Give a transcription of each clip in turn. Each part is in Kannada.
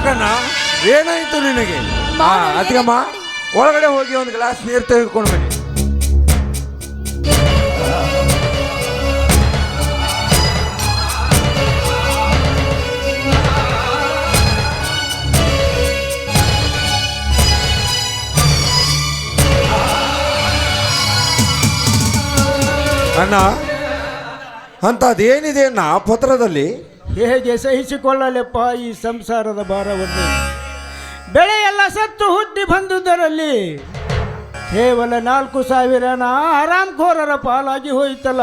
ಯಾಕಣ್ಣ ಏನಾಯ್ತು ನಿನಗೆ? ಅತ್ತಿಗಮ್ಮ ಒಳಗಡೆ ಹೋಗಿ ಒಂದು ಗ್ಲಾಸ್ ನೀರು ತೆಗೆದುಕೊಂಡು ಬನ್ನಿ. ಅಣ್ಣ ಅಂಥದ್ದೇನಿದೆ ಅಣ್ಣ ಪತ್ರದಲ್ಲಿ? ಹೇಗೆ ಸಹಿಸಿಕೊಳ್ಳಲೆಪ್ಪ ಈ ಸಂಸಾರದ ಭಾರವನ್ನು? ಬೆಳೆಯೆಲ್ಲ ಸತ್ತು ಹುಟ್ಟಿ ಬಂದುದರಲ್ಲಿ ಕೇವಲ 4,000 ಆರಾಮ್ಖೋರರ ಪಾಲಾಗಿ ಹೋಯಿತಲ್ಲ.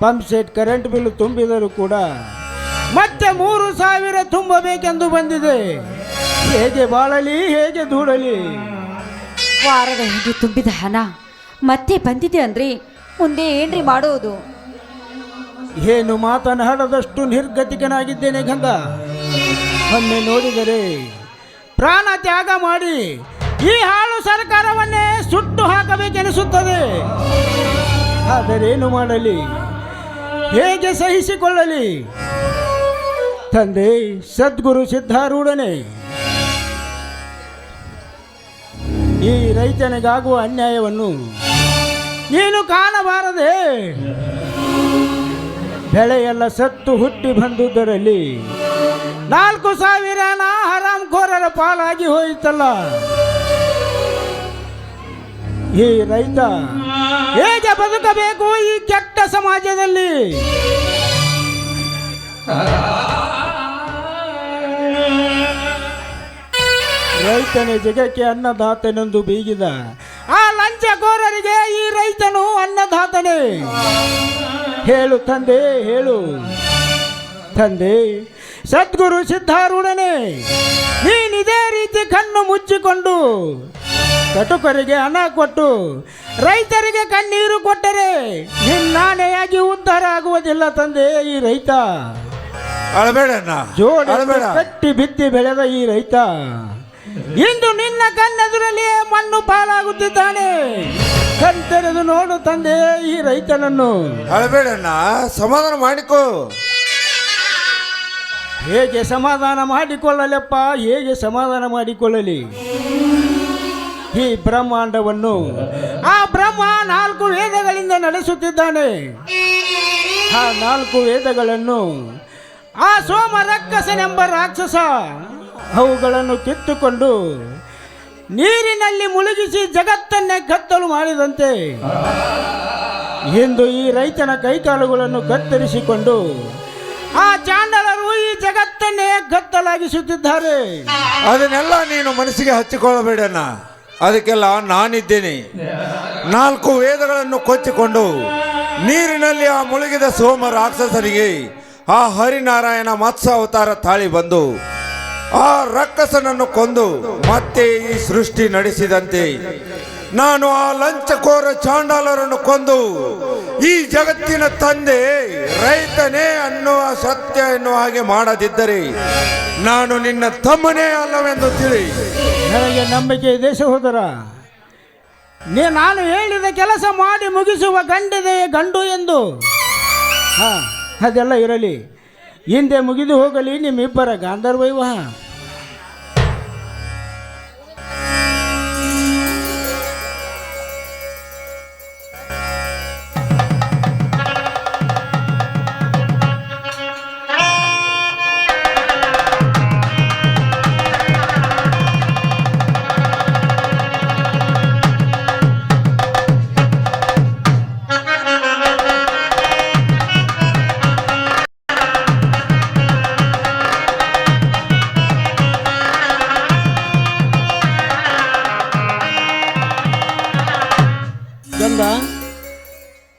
ಪಂಪ್ ಸೆಟ್ ಕರೆಂಟ್ ಬಿಲ್ ತುಂಬಿದರೂ ಕೂಡ ಮತ್ತೆ 3,000 ತುಂಬಬೇಕೆಂದು ಬಂದಿದೆ. ಹೇಗೆ ಬಾಳಲಿ, ಹೇಗೆ ದೂಡಲಿ? ವಾರದ ಹಿಂದೆ ತುಂಬಿದ ಹಣ ಮತ್ತೆ ಬಂದಿದೆ ಅಂದ್ರೆ ಮುಂದೆ ಏನ್ರಿ ಮಾಡೋದು? ಏನು ಮಾತನಾಡದಷ್ಟು ನಿರ್ಗತಿಕನಾಗಿದ್ದೇನೆ ಗಂಗ. ಒಮ್ಮೆ ನೋಡಿದರೆ ಪ್ರಾಣ ತ್ಯಾಗ ಮಾಡಿ ಈ ಹಾಳು ಸರ್ಕಾರವನ್ನೇ ಸುಟ್ಟು ಹಾಕಬೇಕೆನಿಸುತ್ತದೆ. ಆದರೇನು ಮಾಡಲಿ, ಹೇಗೆ ಸಹಿಸಿಕೊಳ್ಳಲಿ? ತಂದೆ ಸದ್ಗುರು ಸಿದ್ಧಾರೂಢನೇ, ಈ ರೈತನಿಗಾಗುವ ಅನ್ಯಾಯವನ್ನು ನೀನು ಕಾಣಬಾರದೆ. ಬೆಳೆಯೆಲ್ಲ ಸತ್ತು ಹುಟ್ಟಿ ಬಂದುದರಲ್ಲಿ 4,000 ಹರಾಮ್ಖೋರರ ಪಾಲಾಗಿ ಹೋಯಿತಲ್ಲ. ಈ ರೈತ ಹೇಗೆ ಬದುಕಬೇಕು ಈ ಕೆಟ್ಟ ಸಮಾಜದಲ್ಲಿ? ರೈತನೇ ಜಗಕ್ಕೆ ಅನ್ನದಾತನೆಂದು ಬೀಗಿದ ಆ ಲಂಚಕೋರರಿಗೆ ಈ ರೈತನು ಅನ್ನದಾತನೇ. ಹೇಳು ತಂದೆ, ಹೇಳು ತಂದೆ ಸದ್ಗುರು ಸಿದ್ಧಾರೂಢನೇ, ನೀನಿದೇ ರೀತಿ ಕಣ್ಣು ಮುಚ್ಚಿಕೊಂಡು ಕಟುಕರಿಗೆ ಹಣ ಕೊಟ್ಟು ರೈತರಿಗೆ ಕಣ್ಣೀರು ಕೊಟ್ಟರೆ ನಿನ್ನಾಣೆಯಾಗಿ ಉದ್ಧಾರ ಆಗುವುದಿಲ್ಲ ತಂದೆ. ಈ ರೈತ ಜೋಡಿ ಕಟ್ಟಿ ಬಿತ್ತಿ ಬೆಳೆದ ಈ ರೈತ ಇಂದು ನಿನ್ನ ಕಣ್ಣೆದುರಲ್ಲಿ ಮಣ್ಣು ಪಾಲಾಗುತ್ತಿದ್ದಾನೆ. ಕಣ್ತೆರೆದು ನೋಡು ತಂದೆ ಈ ರೈತನನ್ನು. ಅಳಬೇಡಣ್ಣ, ಸಮಾಧಾನ ಮಾಡಿಕೋ. ಹೇಗೆ ಸಮಾಧಾನ ಮಾಡಿಕೊಳ್ಳಲೆಪ್ಪ, ಹೇಗೆ ಸಮಾಧಾನ ಮಾಡಿಕೊಳ್ಳಲಿ? ಈ ಬ್ರಹ್ಮಾಂಡವನ್ನು ಆ ಬ್ರಹ್ಮ 4 ವೇದಗಳಿಂದ ನಡೆಸುತ್ತಿದ್ದಾನೆ. ಆ 4 ವೇದಗಳನ್ನು ಆ ಸೋಮ ರಕ್ಕಸನೆಂಬ ರಾಕ್ಷಸ ಅವುಗಳನ್ನು ಕಿತ್ತುಕೊಂಡು ನೀರಿನಲ್ಲಿ ಮುಳುಗಿಸಿ ಜಗತ್ತನ್ನೇ ಕತ್ತಲು ಮಾಡಿದಂತೆ ಇಂದು ಈ ರೈತನ ಕೈಕಾಲುಗಳನ್ನು ಕತ್ತರಿಸಿಕೊಂಡು ಆ ಚಾಂಡಲರು ಈ ಜಗತ್ತನ್ನೇ ಕತ್ತಲಾಗಿಸುತ್ತಿದ್ದಾರೆ. ಅದನ್ನೆಲ್ಲ ನೀನು ಮನಸ್ಸಿಗೆ ಹಚ್ಚಿಕೊಳ್ಳಬೇಡಣ್ಣ. ಅದಕ್ಕೆಲ್ಲ ನಾನಿದ್ದೇನೆ. 4 ವೇದಗಳನ್ನು ಕೊಚ್ಚಿಕೊಂಡು ನೀರಿನಲ್ಲಿ ಆ ಮುಳುಗಿದ ಸೋಮ ರಾಕ್ಷಸರಿಗೆ ಆ ಹರಿನಾರಾಯಣ ಮತ್ಸ್ಯ ಅವತಾರ ತಾಳಿ ಬಂದು ಆ ರಕ್ಕಸನನ್ನು ಕೊಂದು ಮತ್ತೆ ಈ ಸೃಷ್ಟಿ ನಡೆಸಿದಂತೆ ನಾನು ಆ ಲಂಚಕೋರ ಚಾಂಡಾಲರನ್ನು ಕೊಂದು ಈ ಜಗತ್ತಿನ ತಂದೆ ರೈತನೇ ಅನ್ನುವ ಸತ್ಯ ಎನ್ನುವ ಹಾಗೆ ಮಾಡದಿದ್ದರೆ ನಾನು ನಿನ್ನ ತಮ್ಮನೇ ಅಲ್ಲವೆಂದು ತಿಳಿ. ನನಗೆ ನಂಬಿಕೆ ಇದೆ ಸಹೋದರ. ನಾನು ಹೇಳಿದ ಕೆಲಸ ಮಾಡಿ ಮುಗಿಸುವ ಗಂಡಿದೆ ಗಂಡು ಎಂದು. ಅದೆಲ್ಲ ಇರಲಿ, ಹಿಂದೆ ಮುಗಿದು ಹೋಗಲಿ ನಿಮ್ಮಿಬ್ಬರ ಗಾಂಧರ್ವ ವಿವಾಹ.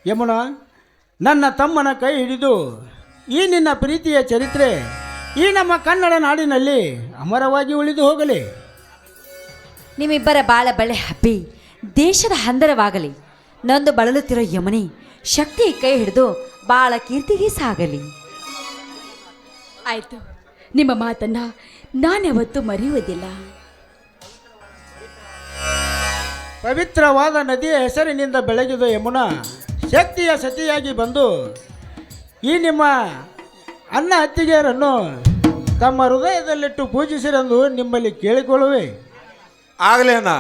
ಯಮುನಾ, ನನ್ನ ತಮ್ಮನ ಕೈ ಹಿಡಿದು ಈ ನಿನ್ನ ಪ್ರೀತಿಯ ಚರಿತ್ರೆ ಈ ನಮ್ಮ ಕನ್ನಡ ನಾಡಿನಲ್ಲಿ ಅಮರವಾಗಿ ಉಳಿದು ಹೋಗಲಿ. ನಿಮ್ಮಿಬ್ಬರ ಬಾಳ ಬಳೆ ಹಬ್ಬಿ ದೇಶದ ಹಂದರವಾಗಲಿ. ನೊಂದು ಬಳಲುತ್ತಿರೋ ಯಮುನಿ ಶಕ್ತಿ ಕೈ ಹಿಡಿದು ಬಾಳ ಕೀರ್ತಿಗೆ ಸಾಗಲಿ. ಆಯ್ತು, ನಿಮ್ಮ ಮಾತನ್ನ ನಾನ್ಯಾವತ್ತೂ ಮರೆಯುವುದಿಲ್ಲ. ಪವಿತ್ರವಾದ ನದಿಯ ಹೆಸರಿನಿಂದ ಬೆಳಗಿದ ಯಮುನಾ ಶಕ್ತಿಯ ಸತಿಯಾಗಿ ಬಂದು ಈ ನಿಮ್ಮ ಅಣ್ಣ ಅತ್ತಿಗೆಯರನ್ನು ತಮ್ಮ ಹೃದಯದಲ್ಲಿಟ್ಟು ಪೂಜಿಸಿರೆಂದು ನಿಮ್ಮಲ್ಲಿ ಕೇಳಿಕೊಳ್ಳುವೆ. ಆಗಲೇ ಅಣ್ಣ.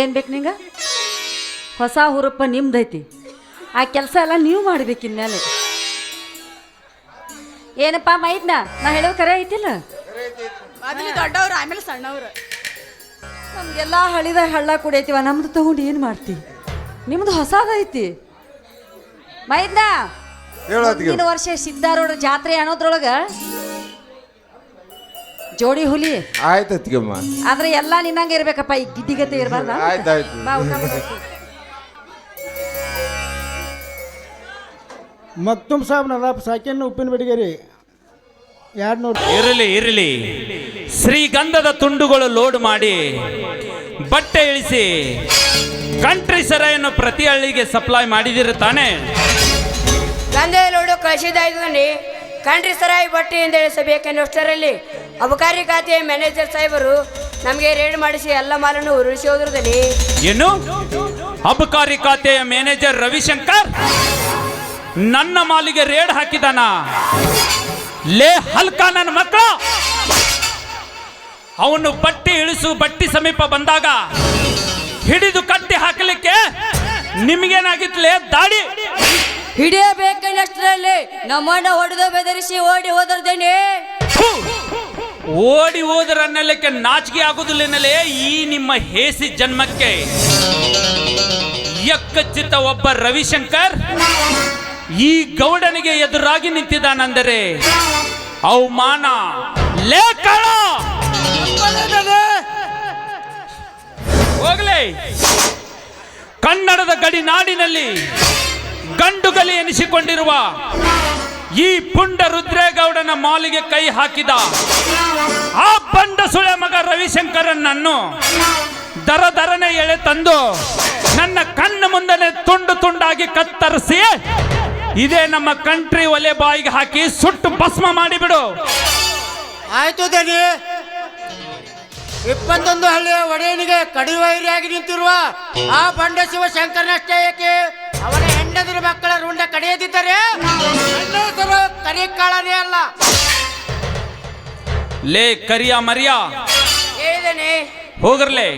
ಏನು ಬೇಕು ನಿಂಗೆ? ಹೊಸ ಹುರುಪ ನಿಮ್ದೈತಿ. ಆ ಕೆಲಸ ಎಲ್ಲ ನೀವು ಮಾಡ್ಬೇಕು ಇನ್ಮೇಲೆ. ಏನಪ್ಪ ಮೈದ್ನ ನಾ ಹೇಳೋ ಕರೆ ಐತಿಲ್ಲ? ದೊಡ್ಡವ್ರು ಆಮೇಲೆ ಸಣ್ಣವ್ರು. ನಮ್ಗೆಲ್ಲ ಹಳಿದ ಹಳ್ಳ ಕುಡಿಯೈತಿವ, ನಮ್ದು ತಗೊಂಡು ಏನು ಮಾಡ್ತಿ? ನಿಮ್ದು ಹೊಸದೈತಿ ಮೈದ್ನ. ಮುಂದಿನ ವರ್ಷ ಸಿದ್ದಾರೋಡ ಜಾತ್ರೆ ಅನ್ನೋದ್ರೊಳಗ ಜೋಡಿ ಹುಲಿ ಆಯ್ತು ಅತ್ತಿಗೆಮ್ಮ. ಆದ್ರೆ ಎಲ್ಲ ನಿನ್ನಂಗೆ ಇರ್ಬೇಕಪ್ಪ, ಈ ಗಿಡ್ಡಿಗತೆ ಇರಬಾರ್ದ. ಆಯ್ತಾಯ್ತು. ಮಕ್ತುಮ್ ಸಾಬ್ ನದಾಪ್ ಸಾಕಿನ ಉಪ್ಪಿನ ಬಿಡಿಗೆರಿ 200. ಇರಲಿ ಶ್ರೀಗಂಧದ ತುಂಡುಗಳು ಲೋಡ್ ಮಾಡಿ ಬಟ್ಟೆ ಇಳಿಸಿ ಕಂಟ್ರಿ ಸರಾಯನ್ನು ಪ್ರತಿ ಹಳ್ಳಿಗೆ ಸಪ್ಲೈ ಮಾಡಿದಿರ ತಾನೆ? ಗಂಧದ ಲೋಡು ಕಳಿಸಿದಾಯ್ತು. ಕಂಟ್ರಿ ಸರಾಯಿ ಬಟ್ಟೆಯಿಂದ ಇಳಿಸಬೇಕೆನ್ನುವಷ್ಟರಲ್ಲಿ ಅಬಕಾರಿ ಖಾತೆಯ ಮ್ಯಾನೇಜರ್ ಸಾಹೇಬರು ನಮಗೆ ರೇಡ್ ಮಾಡಿಸಿ ಎಲ್ಲ ಮಾಲನ್ನು ಉರುಳಿಸಿ ಹೋದ್ರದಲ್ಲಿ. ಏನು? ಅಬಕಾರಿ ಖಾತೆಯ ಮ್ಯಾನೇಜರ್ ರವಿಶಂಕರ್ ನನ್ನ ಮಾಲಿಗೆ ರೇಡ್ ಹಾಕಿದಾನ? ಲೇ ಹಲ್ಕ ನನ್ನ ಮಕ್ಕಳು, ಅವನು ಬಟ್ಟೆ ಇಳಿಸು ಬಟ್ಟಿ ಸಮೀಪ ಬಂದಾಗ ಹಿಡಿದು ಕಟ್ಟಿ ಹಾಕಲಿಕ್ಕೆ ನಿಮಗೇನಾಗಿತ್ಲೇ ದಾಡಿ? ಹಿಡಿಯಬೇಕೆನ್ನಷ್ಟರಲ್ಲಿ ನಮ್ಮಣ್ಣ ಹೊಡೆದು ಬೆದರಿಸಿ ಓಡಿ ಹೋದ್ರದೇನೆ. ಓಡಿ ಹೋದರನ್ನಲಿಕ್ಕೆ ನಾಚಿಕೆ ಆಗುದಿಲ್ಲನಲೇ ಈ ನಿಮ್ಮ ಹೇಸಿ ಜನ್ಮಕ್ಕೆ. ಯಕ್ಕಚ್ಚಿತ ಒಬ್ಬ ರವಿಶಂಕರ್ ಈ ಗೌಡನಿಗೆ ಎದುರಾಗಿ ನಿಂತಿದ್ದಾನೆಂದರೆ ಅವಮಾನ. ಲೇಖಳ ಹೋಗ್ಲೇ. ಕನ್ನಡದ ಗಡಿನಾಡಿನಲ್ಲಿ ಗಂಡುಗಲಿ ಎನಿಸಿಕೊಂಡಿರುವ ಈ ಪುಂಡ ರುದ್ರೇಗೌಡನ ಮಾಲಿಗೆ ಕೈ ಹಾಕಿದ ಆ ಬಂಡ ಸುಳೆ ಮಗ ರವಿಶಂಕರನನ್ನು ದರದರನೆ ಎಳೆ ತಂದು ನನ್ನ ಕಣ್ಣು ಮುಂದನೆ ತುಂಡು ತುಂಡಾಗಿ ಕತ್ತರಿಸಿ ಇದೇ ನಮ್ಮ ಕಂಟ್ರಿ ಒಲೆ ಬಾಯಿಗೆ ಹಾಕಿ ಸುಟ್ಟು ಭಸ್ಮ ಮಾಡಿಬಿಡು. ಆಯ್ತು ದನಿ. 21 ಹಳ್ಳಿಯ ಒಡೆಯನಿಗೆ ಕಡಿವೈರಿಯಾಗಿ ನಿಂತಿರುವ ಆ ಬಂಡ ಶಿವಶಂಕರನಷ್ಟೇ ಏಕೆ ಅವನ ಹೆಂಡತಿರ ಮಕ್ಕಳ ರುಂಡ ಕಡಿಯದಿದ್ದರೆ ಕರಿಕಾಳನೇ ಅಲ್ಲ. ಲೇ ಕರಿಯ ಮರಿಯ ಹೇಳಿದ್ದೇನೆ. ಹೋಗರ್ಲೆ.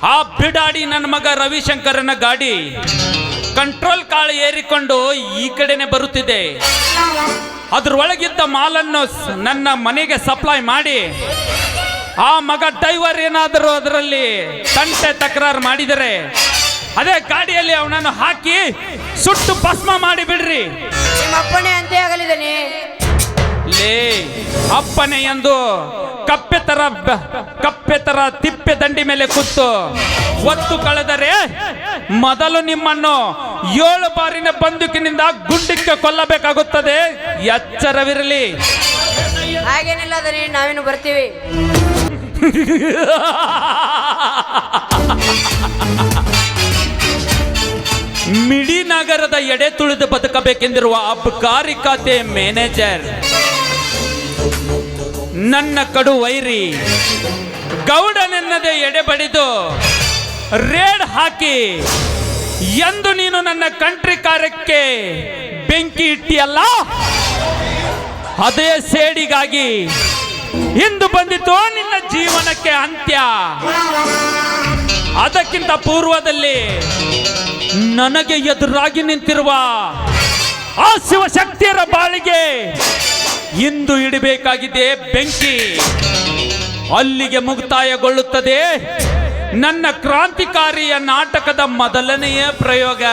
ಆ ಬಿಡಾಡಿ ನನ್ನ ಮಗ ರವಿಶಂಕರನ ಗಾಡಿ ಕಂಟ್ರೋಲ್ ಕಾಳು ಏರಿಕೊಂಡು ಈ ಕಡೆನೆ ಬರುತ್ತಿದೆ. ಅದ್ರೊಳಗಿದ್ದ ಮಾಲನ್ನು ನನ್ನ ಮನೆಗೆ ಸಪ್ಲೈ ಮಾಡಿ ಆ ಮಗ ಡ್ರೈವರ್ ಏನಾದರೂ ಅದರಲ್ಲಿ ತಂಟೆ ತಕರಾರು ಮಾಡಿದರೆ ಅದೇ ಗಾಡಿಯಲ್ಲಿ ಅವನನ್ನು ಹಾಕಿ ಸುಟ್ಟು ಭಸ್ಮ ಮಾಡಿ ಬಿಡ್ರಿ. ನಿಮ್ಮ ಅಪ್ಪಣೆ ಅಂತೆ ಆಗಲಿದ್ದಾನೆ. ಲೇ ಅಪ್ಪನೆ ಎಂದು ಕಪ್ಪೆ ತರ ತಿಪ್ಪೆ ದಂಡಿ ಮೇಲೆ ಕೂತು ಒತ್ತು ಕಳೆದರೆ ಮೊದಲು ನಿಮ್ಮನ್ನು 7 ಬಾರಿನ ಬಂದೂಕಿನಿಂದ ಗುಂಡಿಕ್ಕೆ ಕೊಲ್ಲಬೇಕಾಗುತ್ತದೆ. ಎಚ್ಚರವಿರಲಿ. ಹಾಗೇನಿಲ್ಲ ಅದರಿ, ನಾವಿನ್ನು ಬರ್ತೀವಿ. ಮಿಡಿ ನಗರದ ಎಡೆ ತುಳಿದು ಬದುಕಬೇಕೆಂದಿರುವ ಅಬ್ಕಾರಿ ಖಾತೆ ಮ್ಯಾನೇಜರ್ ನನ್ನ ಕಡು ವೈರಿ ಗೌಡನೆನ್ನದೆ ಎಡೆ ಬಡಿದು ರೇಡ್ ಹಾಕಿ ಎಂದು ನೀನು ನನ್ನ ಕಂಟ್ರಿ ಕಾರ್ಯಕ್ಕೆ ಬೆಂಕಿ ಇಟ್ಟಿಯಲ್ಲ, ಅದೇ ಸೇಡಿಗಾಗಿ ಇಂದು ಬಂದಿತು ನಿನ್ನ ಜೀವನಕ್ಕೆ ಅಂತ್ಯ. ಅದಕ್ಕಿಂತ ಪೂರ್ವದಲ್ಲಿ ನನಗೆ ಎದುರಾಗಿ ನಿಂತಿರುವ ಆ ಶಿವಶಕ್ತಿಯರ ಬಾಳಿಗೆ ಇಂದು ಇಡಬೇಕಾಗಿದೆ ಬೆಂಕಿ. ಅಲ್ಲಿಗೆ ಮುಕ್ತಾಯಗೊಳ್ಳುತ್ತದೆ ನನ್ನ ಕ್ರಾಂತಿಕಾರಿಯ ನಾಟಕದ ಮೊದಲನೆಯ ಪ್ರಯೋಗ.